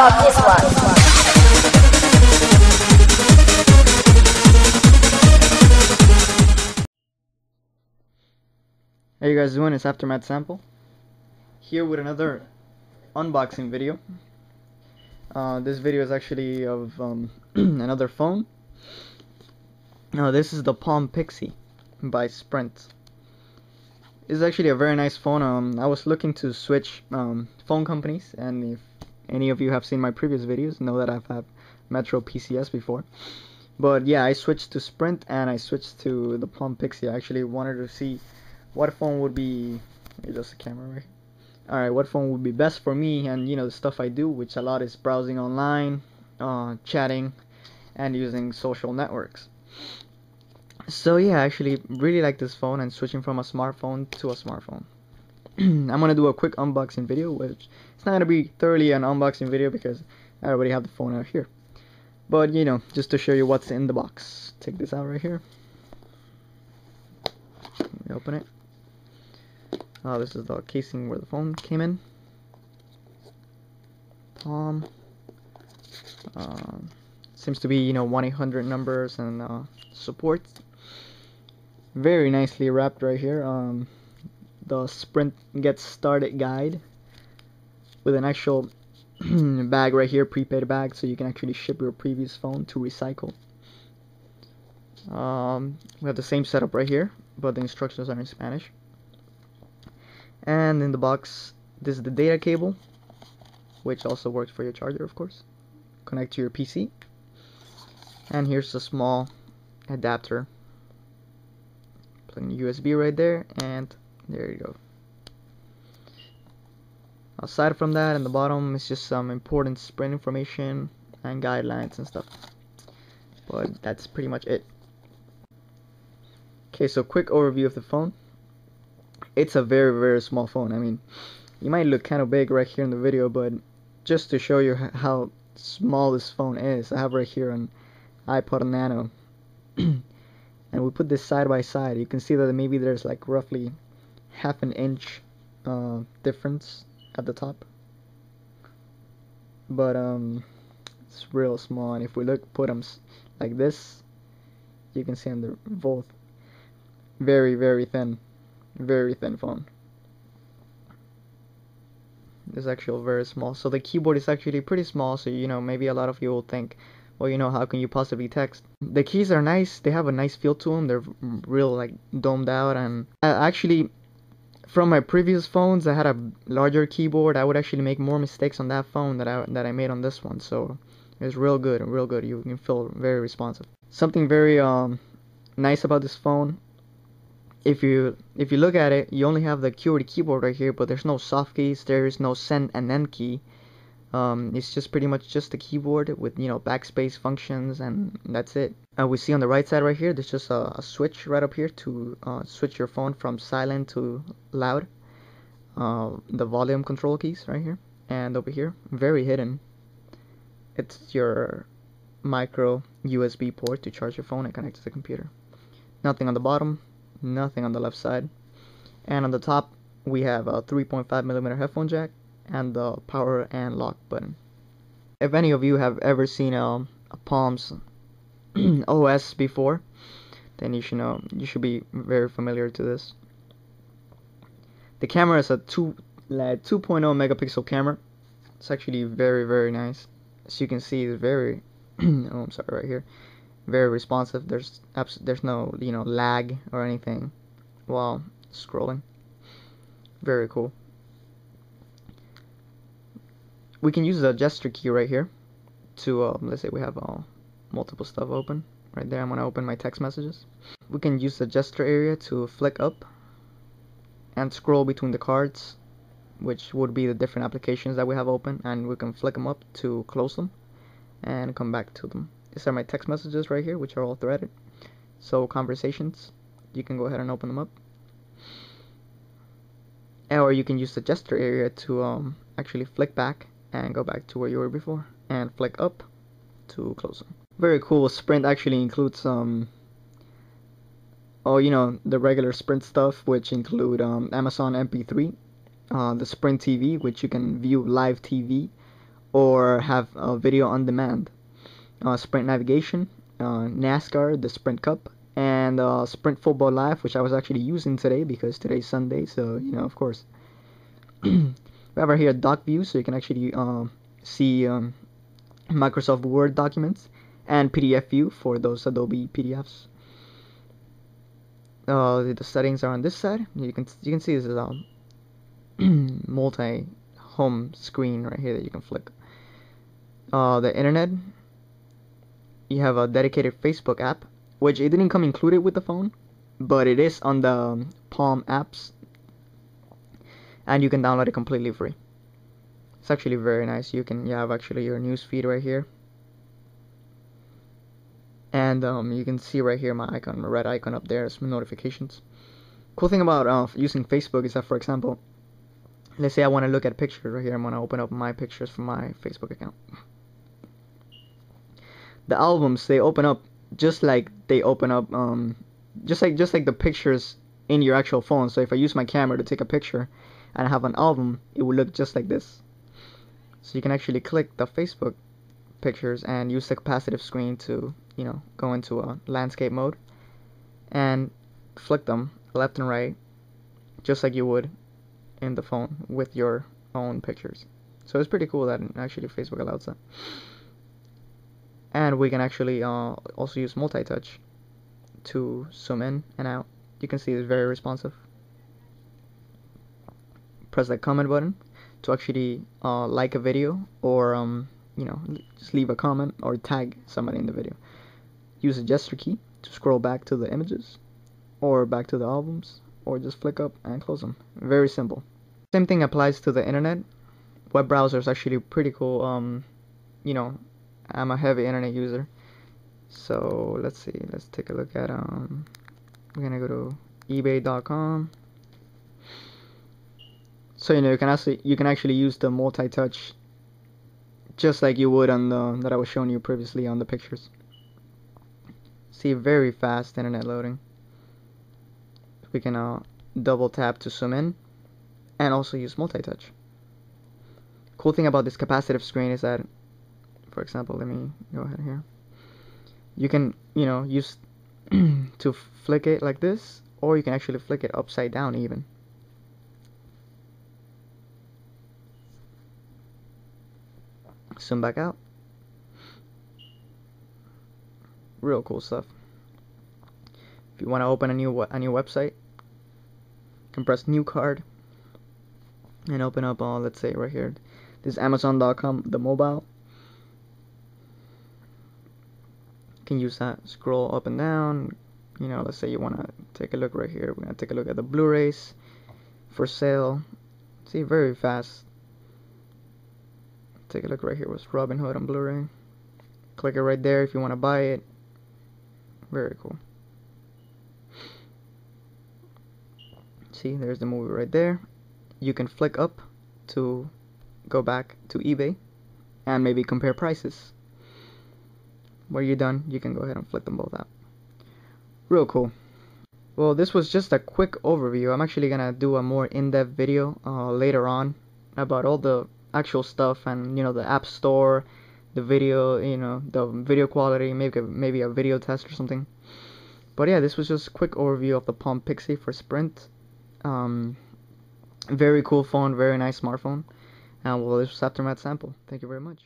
about this one. How you guys doing? It's Aftermath Sample here with another unboxing video. This video is actually of another phone. This is the Palm Pixi by Sprint. It's actually a very nice phone. I was looking to switch phone companies, and if any of you have seen my previous videos, know that I've had Metro PCS before. But yeah, I switched to Sprint and I switched to the Palm Pixi. I actually wanted to see what phone would be, just a camera right here. Alright, what phone would be best for me and the stuff I do, which a lot is browsing online, chatting, and using social networks. So yeah, I actually really like this phone and switching from a smartphone to a smartphone. I'm gonna do a quick unboxing video, which it's not gonna be thoroughly an unboxing video because I already have the phone out here. But just to show you what's in the box. Take this out right here. Let me open it. This is the casing where the phone came in. Palm. Seems to be 1-800 numbers and support. Very nicely wrapped right here. The Sprint Get Started guide with an actual bag right here, prepaid bag, so you can actually ship your previous phone to recycle. We have the same setup right here, but the instructions are in Spanish. And in the box, this is the data cable, which also works for your charger, of course. Connect to your PC. And here's a small adapter. Plug in USB right there, and there you go. Aside from that, in the bottom is just some important Sprint information and guidelines and stuff. But that's pretty much it. Okay, so quick overview of the phone. It's a very small phone. I mean, you might look kind of big right here in the video, but just to show you how small this phone is, I have right here an iPod Nano. And we put this side by side. You can see that maybe there's like roughly half an inch difference at the top. But it's real small, and if we put them like this, you can see them, they're both very thin. Very thin phone. It's actually very small. So the keyboard is actually pretty small, so maybe a lot of you will think, well, how can you possibly text? The keys are nice. They have a nice feel to them. They're real like domed out, and actually from my previous phones I had a larger keyboard. I would actually make more mistakes on that phone that I made on this one. So it's real good. You can feel very responsive. Something very nice about this phone, if you look at it, you only have the QWERTY keyboard right here, but there's no soft keys. There is no send and end key. It's just pretty much just the keyboard with backspace functions, and that's it. We see on the right side right here, there's just a switch right up here to switch your phone from silent to loud. The volume control keys right here, and over here, very hidden, it's your micro USB port to charge your phone and connect to the computer. Nothing on the bottom. Nothing on the left side, and on the top we have a 3.5mm headphone jack and the power and lock button. If any of you have ever seen a Palm's OS before, then you should be very familiar to this. The camera is a 2.0 megapixel camera. It's actually very nice. As you can see, it's very oh, I'm sorry, right here, very responsive. There's no lag or anything while scrolling. Very cool. We can use the gesture key right here to let's say we have multiple stuff open right there. I'm gonna open my text messages. We can use the gesture area to flick up and scroll between the cards, which would be the different applications that we have open, and we can flick them up to close them and come back to them. These are my text messages right here, which are all threaded. So conversations, you can go ahead and open them up. Or you can use the gesture area to actually flick back and go back to where you were before, and flick up to close them. Very cool. Sprint actually includes the regular Sprint stuff, which include Amazon MP3, the Sprint TV, which you can view live TV or have video on demand, sprint navigation, NASCAR, the Sprint Cup, and Sprint Football Live, which I was actually using today because today's Sunday, so of course. We have right here doc view, so you can actually see Microsoft Word documents, and PDF view for those Adobe PDFs. The settings are on this side. You can see this is a multi home screen right here that you can flick. The internet. You have a dedicated Facebook app, which it didn't come included with the phone, but it is on the Palm apps, and you can download it completely free. It's actually very nice. You have actually your news feed right here, and you can see right here my icon, my red icon up there, some notifications. Cool thing about using Facebook is that, for example, let's say I want to look at pictures right here. I'm gonna open up my pictures from my Facebook account. The albums, they open up just like they open up just like the pictures in your actual phone. So if I use my camera to take a picture and I have an album, it will look just like this. So you can actually click the Facebook pictures and use the capacitive screen to go into a landscape mode and flick them left and right just like you would in the phone with your own pictures. So it's pretty cool that actually Facebook allows that. And we can actually also use multi-touch to zoom in and out. You can see it's very responsive. Press that comment button to actually like a video, or just leave a comment or tag somebody in the video. Use the gesture key to scroll back to the images or back to the albums, or just flick up and close them. Very simple. Same thing applies to the internet. Web browser is actually pretty cool. I'm a heavy internet user, so let's see. Let's take a look at we're gonna go to ebay.com. So you can actually use the multi-touch just like you would on the that I was showing you previously on the pictures. See, very fast internet loading. We can double tap to zoom in and also use multi-touch. Cool thing about this capacitive screen is that, for example, let me go ahead here. You can, use to flick it like this, or you can actually flick it upside down even. Zoom back out. Real cool stuff. If you want to open a new website, you can press new card and open up, let's say right here, this is Amazon.com, the mobile. Can use that, scroll up and down. Let's say you want to take a look right here. We're going to take a look at the Blu-rays for sale. See, very fast. Take a look right here with Robin Hood on Blu-ray. Click it right there if you want to buy it. Very cool. See, there's the movie right there. You can flick up to go back to eBay and maybe compare prices. When you're done, you can go ahead and flick them both out. Real cool. Well, this was just a quick overview. I'm actually gonna do a more in-depth video later on about all the actual stuff, and the App Store, the video, the video quality, maybe a video test or something. But yeah, this was just a quick overview of the Palm Pixi for Sprint. Very cool phone, very nice smartphone. And well, this was Aftermath Sample. Thank you very much.